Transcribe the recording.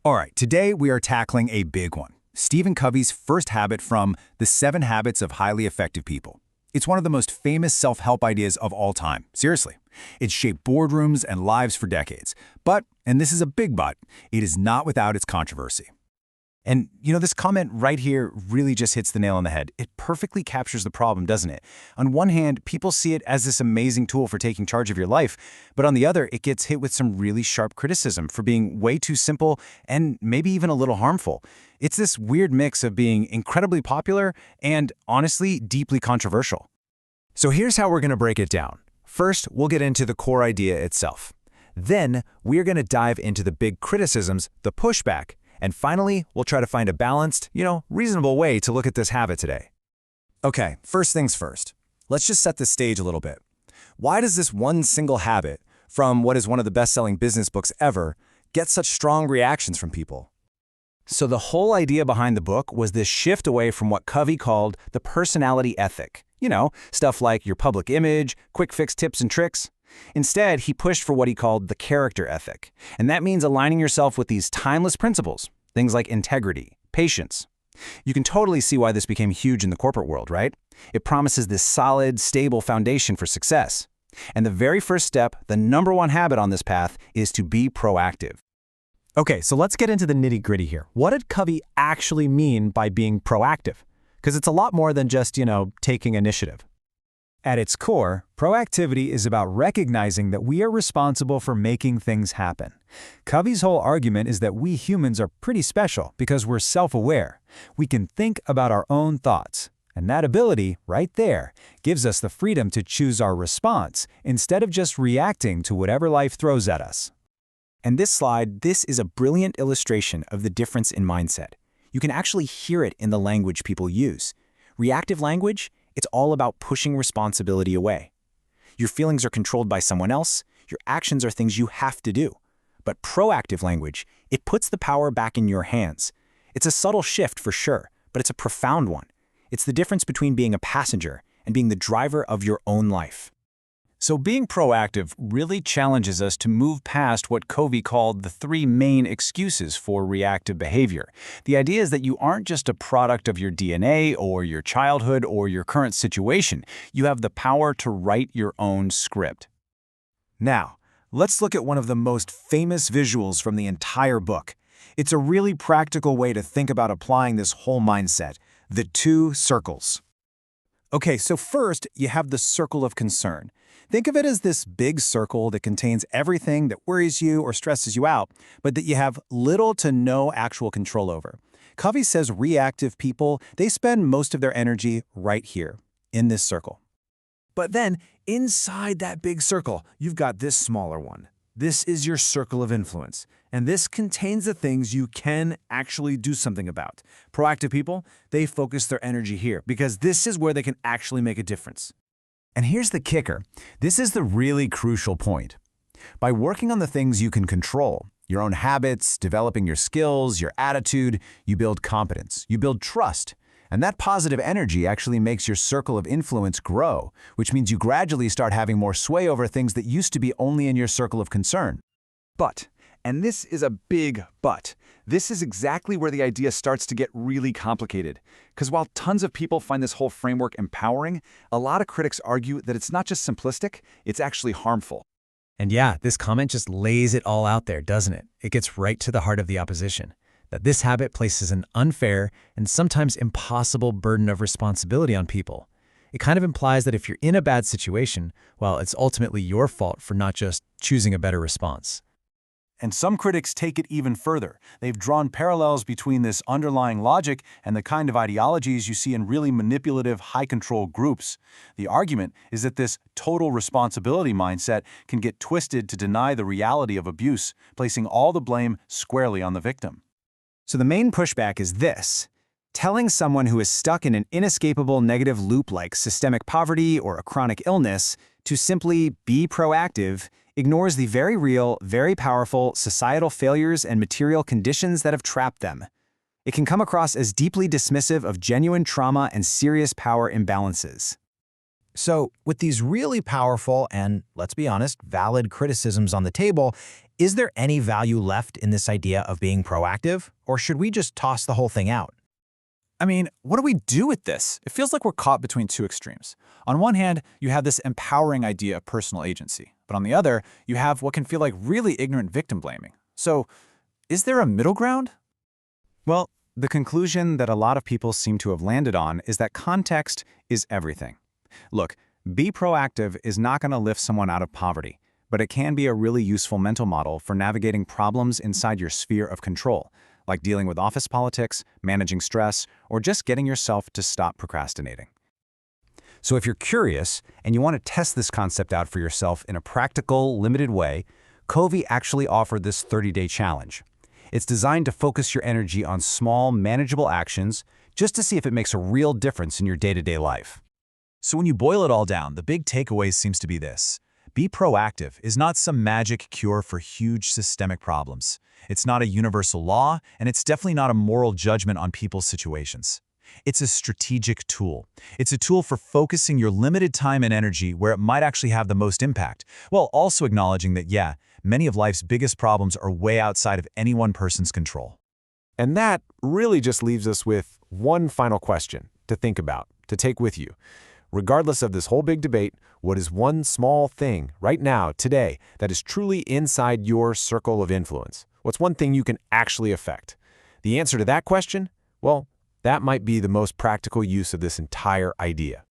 All right, today we are tackling a big one. Stephen Covey's first habit from The 7 Habits of Highly Effective People. It's one of the most famous self-help ideas of all time. Seriously. It's shaped boardrooms and lives for decades. But, and this is a big but, it is not without its controversy. And, this comment right here really just hits the nail on the head. It perfectly captures the problem, doesn't it? On one hand, people see it as this amazing tool for taking charge of your life, but on the other, it gets hit with some really sharp criticism for being way too simple and maybe even a little harmful. It's this weird mix of being incredibly popular and, honestly, deeply controversial. So here's how we're going to break it down. First, we'll get into the core idea itself. Then, we're going to dive into the big criticisms, the pushback, and finally, we'll try to find a balanced, reasonable way to look at this habit today. Okay, first things first. Let's just set the stage a little bit. Why does this one single habit, from what is one of the best-selling business books ever, get such strong reactions from people? So the whole idea behind the book was this shift away from what Covey called the personality ethic. Stuff like your public image, quick fix tips and tricks. Instead, he pushed for what he called the character ethic, and that means aligning yourself with these timeless principles, things like integrity, patience. You can totally see why this became huge in the corporate world, right? It promises this solid, stable foundation for success. And the very first step, the number one habit on this path, is to be proactive. Okay, so let's get into the nitty-gritty here. What did Covey actually mean by being proactive? Because it's a lot more than just, taking initiative. At its core, proactivity is about recognizing that we are responsible for making things happen. Covey's whole argument is that we humans are pretty special because we're self-aware. We can think about our own thoughts. And that ability, right there, gives us the freedom to choose our response instead of just reacting to whatever life throws at us. And this is a brilliant illustration of the difference in mindset. You can actually hear it in the language people use. Reactive language, it's all about pushing responsibility away. Your feelings are controlled by someone else, your actions are things you have to do. But proactive language, it puts the power back in your hands. It's a subtle shift for sure, but it's a profound one. It's the difference between being a passenger and being the driver of your own life. So being proactive really challenges us to move past what Covey called the 3 main excuses for reactive behavior. The idea is that you aren't just a product of your DNA or your childhood or your current situation. You have the power to write your own script. Now, let's look at one of the most famous visuals from the entire book. It's a really practical way to think about applying this whole mindset, the 2 circles. Okay, so first, you have the circle of concern. Think of it as this big circle that contains everything that worries you or stresses you out, but that you have little to no actual control over. Covey says reactive people, they spend most of their energy right here, in this circle. But then, inside that big circle, you've got this smaller one. This is your circle of influence, and this contains the things you can actually do something about. Proactive people, they focus their energy here, because this is where they can actually make a difference. And here's the kicker. This is the really crucial point. By working on the things you can control, your own habits, developing your skills, your attitude, you build competence, you build trust. And that positive energy actually makes your circle of influence grow, which means you gradually start having more sway over things that used to be only in your circle of concern. But, and this is a big but, this is exactly where the idea starts to get really complicated. Because while tons of people find this whole framework empowering, a lot of critics argue that it's not just simplistic, it's actually harmful. And yeah, this comment just lays it all out there, doesn't it? It gets right to the heart of the opposition. That this habit places an unfair and sometimes impossible burden of responsibility on people. It kind of implies that if you're in a bad situation, well, it's ultimately your fault for not just choosing a better response. And some critics take it even further. They've drawn parallels between this underlying logic and the kind of ideologies you see in really manipulative, high-control groups. The argument is that this total responsibility mindset can get twisted to deny the reality of abuse, placing all the blame squarely on the victim. So the main pushback is this. Telling someone who is stuck in an inescapable negative loop like systemic poverty or a chronic illness to simply be proactive ignores the very real, very powerful societal failures and material conditions that have trapped them. It can come across as deeply dismissive of genuine trauma and serious power imbalances. So, with these really powerful and, let's be honest, valid criticisms on the table, Is there any value left in this idea of being proactive, or should we just toss the whole thing out? I mean, what do we do with this? It feels like we're caught between two extremes. On one hand, you have this empowering idea of personal agency, but on the other, you have what can feel like really ignorant victim blaming. So, is there a middle ground? Well, the conclusion that a lot of people seem to have landed on is that context is everything. Look, be proactive is not going to lift someone out of poverty, but it can be a really useful mental model for navigating problems inside your sphere of control, like dealing with office politics, managing stress, or just getting yourself to stop procrastinating. So if you're curious and you want to test this concept out for yourself in a practical, limited way, Covey actually offered this 30-day challenge. It's designed to focus your energy on small, manageable actions just to see if it makes a real difference in your day-to-day life. So when you boil it all down, the big takeaway seems to be this. Be proactive is not some magic cure for huge systemic problems. It's not a universal law, and it's definitely not a moral judgment on people's situations. It's a strategic tool. It's a tool for focusing your limited time and energy where it might actually have the most impact, while also acknowledging that, yeah, many of life's biggest problems are way outside of any one person's control. And that really just leaves us with one final question to think about, to take with you. Regardless of this whole big debate, what is one small thing right now, today, that is truly inside your circle of influence? What's one thing you can actually affect? The answer to that question? Well, that might be the most practical use of this entire idea.